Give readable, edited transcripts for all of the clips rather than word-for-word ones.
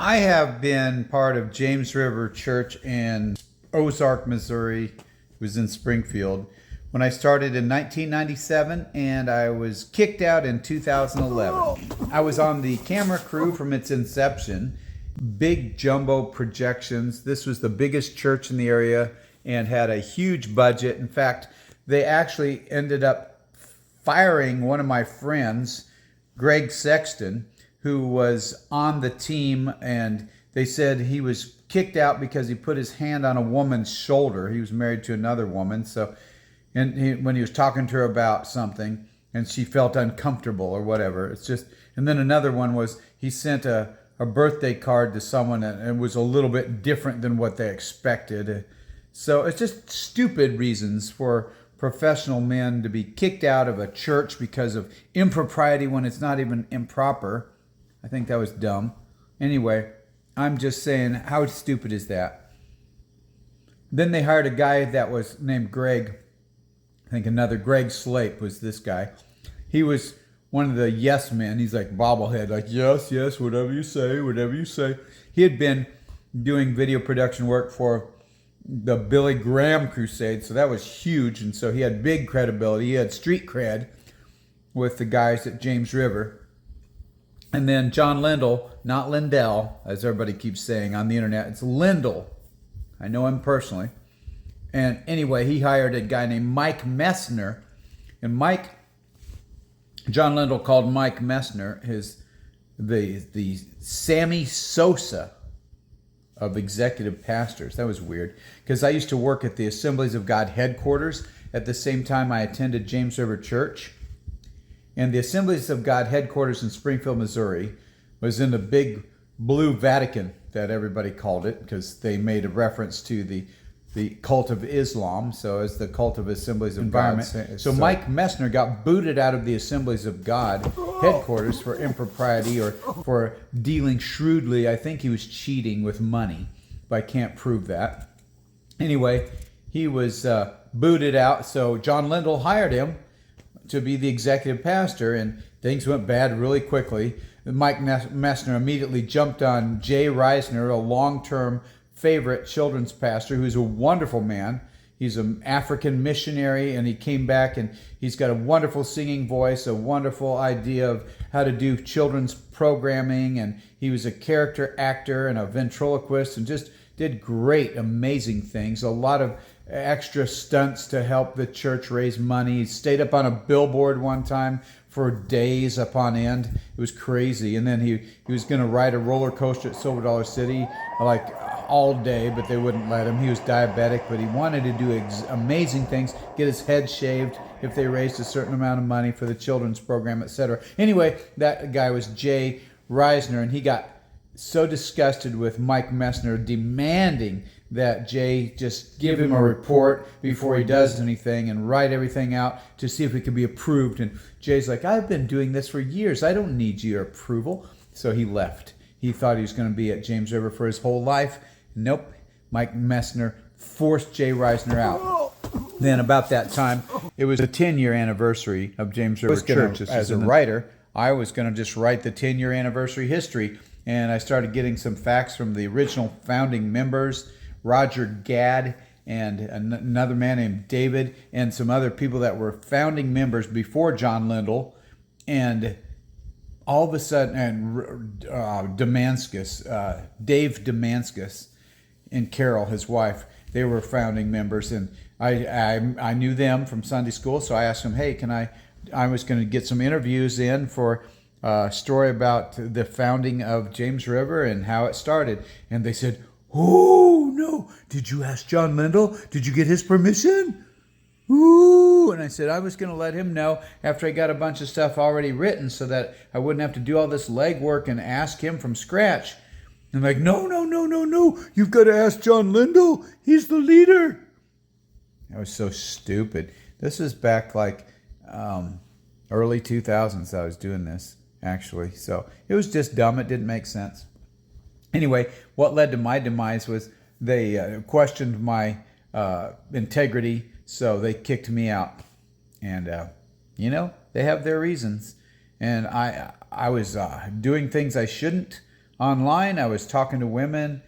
I have been part of James River Church in Ozark, Missouri. It was in Springfield when I started in 1997, and I was kicked out in 2011. I was on the camera crew from its inception. Big jumbo projections. This was the biggest church in the area and had a huge budget. In fact, they actually ended up firing one of my friends, Greg Sexton, who was on the team, and they said he was kicked out because he put his hand on a woman's shoulder. He was married to another woman, when he was talking to her about something, and she felt uncomfortable or whatever. It's just, and then another one was he sent a birthday card to someone, and it was a little bit different than what they expected. So it's just stupid reasons for professional men to be kicked out of a church because of impropriety when it's not even improper. I think that was dumb. Anyway, I'm just saying, how stupid is that? Then they hired a guy that was named Greg. I think another Greg Slape was this guy. He was one of the yes men. He's like bobblehead, like, yes, yes, whatever you say, whatever you say. He had been doing video production work for the Billy Graham crusade, so that was huge, and so he had big credibility. He had street cred with the guys at James River. And then John Lindell, not Lindell, as everybody keeps saying on the internet. It's Lindell. I know him personally. And anyway, he hired a guy named Mike Mesner. And John Lindell called Mike Mesner the Sammy Sosa of executive pastors. That was weird, because I used to work at the Assemblies of God headquarters at the same time I attended James River Church. And the Assemblies of God headquarters in Springfield, Missouri was in the big blue Vatican that everybody called it, because they made a reference to the cult of Islam, so as the cult of Assemblies of God. So Mike Mesner got booted out of the Assemblies of God headquarters for impropriety or for dealing shrewdly. I think he was cheating with money, but I can't prove that. Anyway, he was booted out, so John Lindell hired him to be the executive pastor, and things went bad really quickly. Mike Mesner immediately jumped on Jay Ryner, a long-term favorite children's pastor who's a wonderful man. He's an African missionary, and he came back, and he's got a wonderful singing voice, a wonderful idea of how to do children's programming, and he was a character actor and a ventriloquist and just did great, amazing things. A lot of extra stunts to help the church raise money. He stayed up on a billboard one time for days upon end. It was crazy. And then he was going to ride a roller coaster at Silver Dollar City like all day, but they wouldn't let him. He was diabetic, but he wanted to do amazing things, get his head shaved if they raised a certain amount of money for the children's program, etc. Anyway, that guy was Jay Ryner, and he got so disgusted with Mike Mesner demanding that Jay just give him a report before he does anything and write everything out to see if it could be approved. And Jay's like, I've been doing this for years. I don't need your approval. So he left. He thought he was going to be at James River for his whole life. Nope. Mike Mesner forced Jay Ryner out. Then about that time, it was the 10-year anniversary of James River Church. As a writer, I was going to just write the 10-year anniversary history. And I started getting some facts from the original founding members, Roger Gadd and another man named David, and some other people that were founding members before John Lindell. And all of a sudden, Dave Damascus and Carol, his wife, they were founding members. And I knew them from Sunday school, so I asked them, hey, I was going to get some interviews in for a story about the founding of James River and how it started. And they said, oh, no. Did you ask John Lindell? Did you get his permission? Ooh. And I said, I was going to let him know after I got a bunch of stuff already written so that I wouldn't have to do all this legwork and ask him from scratch. And I'm like, no. You've got to ask John Lindell. He's the leader. That was so stupid. This is back like early 2000s I was doing this, actually. So it was just dumb. It didn't make sense. Anyway, what led to my demise was they questioned my integrity, so they kicked me out. And, they have their reasons. And I was doing things I shouldn't online. I was talking to women,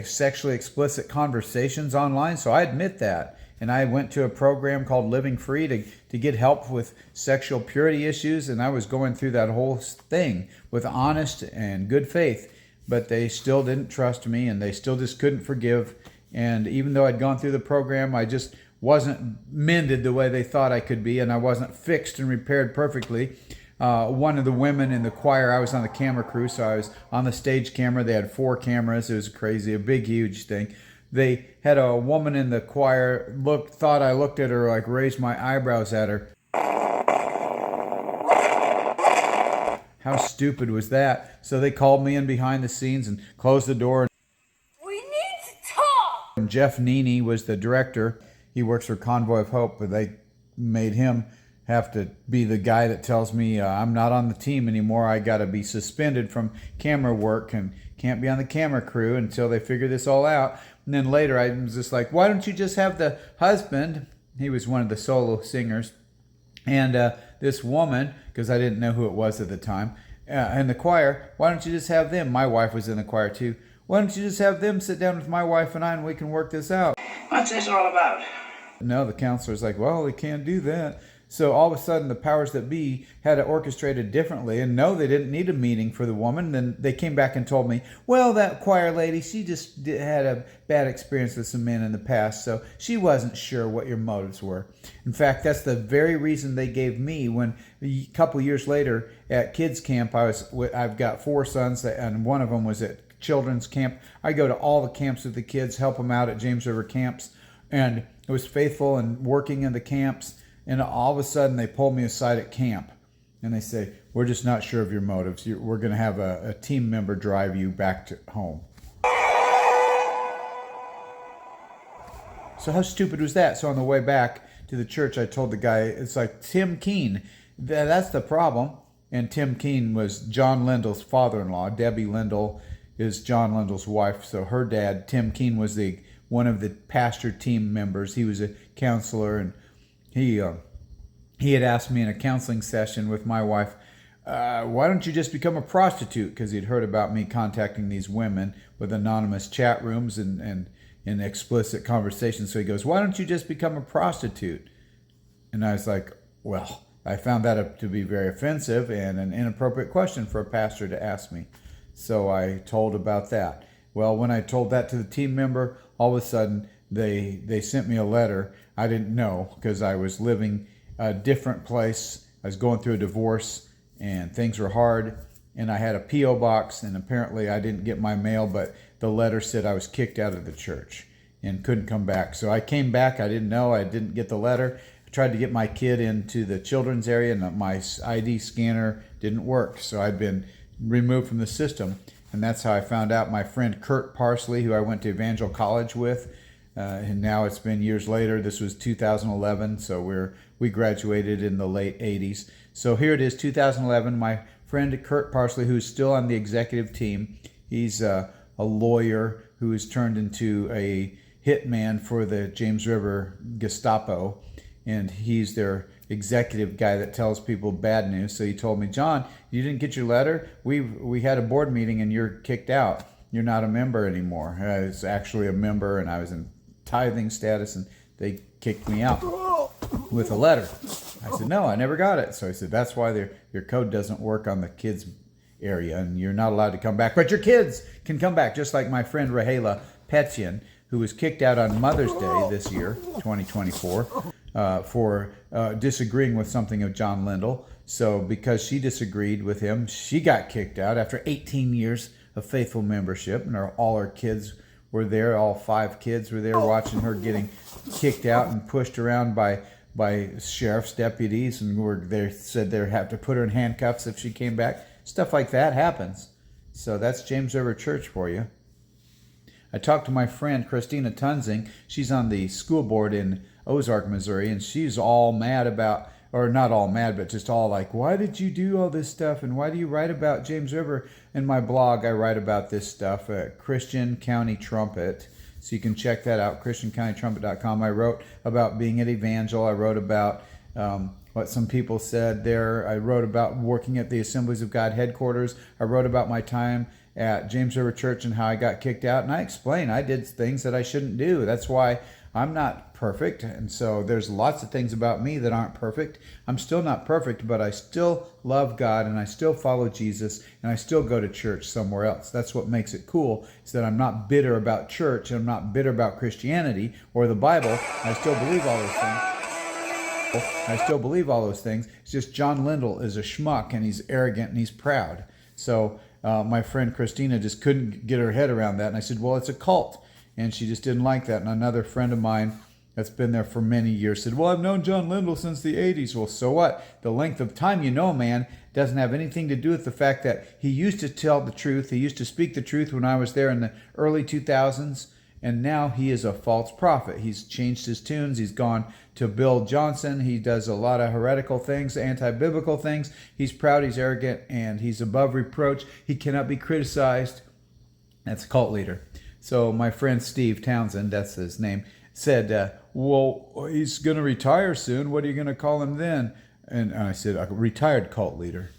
sexually explicit conversations online. So I admit that. And I went to a program called Living Free to get help with sexual purity issues. And I was going through that whole thing with honest and good faith. But they still didn't trust me, and they still just couldn't forgive. And even though I'd gone through the program, I just wasn't mended the way they thought I could be, and I wasn't fixed and repaired perfectly. One of the women in the choir, I was on the camera crew, so I was on the stage camera. They had 4 cameras. It was crazy, a big, huge thing. They had a woman in the choir thought I looked at her, like raised my eyebrows at her. How stupid was that? So they called me in behind the scenes and closed the door. We need to talk! And Jeff Neeney was the director. He works for Convoy of Hope, but they made him have to be the guy that tells me I'm not on the team anymore. I got to be suspended from camera work and can't be on the camera crew until they figure this all out. And then later I was just like, why don't you just have the husband? He was one of the solo singers. And this woman, because I didn't know who it was at the time, in the choir, why don't you just have them? My wife was in the choir too. Why don't you just have them sit down with my wife and I, and we can work this out? What's this all about? No, the counselor's like, well, they can't do that. So all of a sudden, the powers that be had it orchestrated differently. And no, they didn't need a meeting for the woman. Then they came back and told me, well, that choir lady, she just had a bad experience with some men in the past, so she wasn't sure what your motives were. In fact, that's the very reason they gave me when a couple years later at kids camp, I've got 4 sons, and one of them was at children's camp. I go to all the camps with the kids, help them out at James River camps, and I was faithful and working in the camps. And all of a sudden, they pull me aside at camp, and they say, we're just not sure of your motives. We're going to have a team member drive you back to home. So how stupid was that? So on the way back to the church, I told the guy, it's like Tim Keene. That's the problem. And Tim Keene was John Lindell's father-in-law. Debbie Lindell is John Lindell's wife. So her dad, Tim Keene, was one of the pastor team members. He was a counselor, and he had asked me in a counseling session with my wife, why don't you just become a prostitute? Because he'd heard about me contacting these women with anonymous chat rooms and explicit conversations. So he goes, why don't you just become a prostitute? And I was like, well, I found that to be very offensive and an inappropriate question for a pastor to ask me. So I told about that. Well, when I told that to the team member, all of a sudden they sent me a letter. I didn't know because I was living a different place. I was going through a divorce and things were hard. And I had a P.O. box, and apparently I didn't get my mail, but the letter said I was kicked out of the church and couldn't come back. So I came back. I didn't know. I didn't get the letter. I tried to get my kid into the children's area, and my ID scanner didn't work. So I'd been removed from the system. And that's how I found out. My friend Kurt Parsley, who I went to Evangel College with, and now it's been years later. This was 2011, so we graduated in the late 80s. So here it is, 2011. My friend Kurt Parsley, who's still on the executive team, he's a lawyer who has turned into a hitman for the James River Gestapo, and he's their executive guy that tells people bad news. So he told me, John, you didn't get your letter? We had a board meeting and you're kicked out. You're not a member anymore. I was actually a member, and I was in tithing status, and they kicked me out with a letter. I said, no, I never got it. So I said, that's why your code doesn't work on the kids area, and you're not allowed to come back. But your kids can come back, just like my friend Rahela Petian, who was kicked out on Mother's Day this year, 2024, for disagreeing with something of John Lindell. So because she disagreed with him, she got kicked out after 18 years of faithful membership, and all her kids were there. All 5 kids were there watching her getting kicked out and pushed around by sheriff's deputies, and they said they'd have to put her in handcuffs if she came back. Stuff like that happens. So that's James River Church for you. I talked to my friend Christina Tunzing. She's on the school board in Ozark, Missouri, and she's all mad about, or not all mad, but just all like, why did you do all this stuff, and why do you write about James River? In my blog, I write about this stuff at Christian County Trumpet. So you can check that out, christiancountytrumpet.com. I wrote about being at Evangel. I wrote about what some people said there. I wrote about working at the Assemblies of God headquarters. I wrote about my time at James River Church and how I got kicked out. And I explain I did things that I shouldn't do. That's why I'm not perfect. And so there's lots of things about me that aren't perfect. I'm still not perfect, but I still love God and I still follow Jesus and I still go to church somewhere else. That's what makes it cool, is that I'm not bitter about church and I'm not bitter about Christianity or the Bible. I still believe all those things. It's just John Lindell is a schmuck and he's arrogant and he's proud. So my friend Christina just couldn't get her head around that. And I said, well, it's a cult. And she just didn't like that. And another friend of mine that's been there for many years said, well, I've known John Lindell since the 80s. Well, so what? The length of time you know, man, doesn't have anything to do with the fact that he used to tell the truth. He used to speak the truth when I was there in the early 2000s. And now he is a false prophet. He's changed his tunes. He's gone to Bill Johnson. He does a lot of heretical things, anti-biblical things. He's proud, he's arrogant, and he's above reproach. He cannot be criticized. That's a cult leader. So my friend Steve Townsend, that's his name, said, well, he's going to retire soon. What are you going to call him then? And I said, a retired cult leader.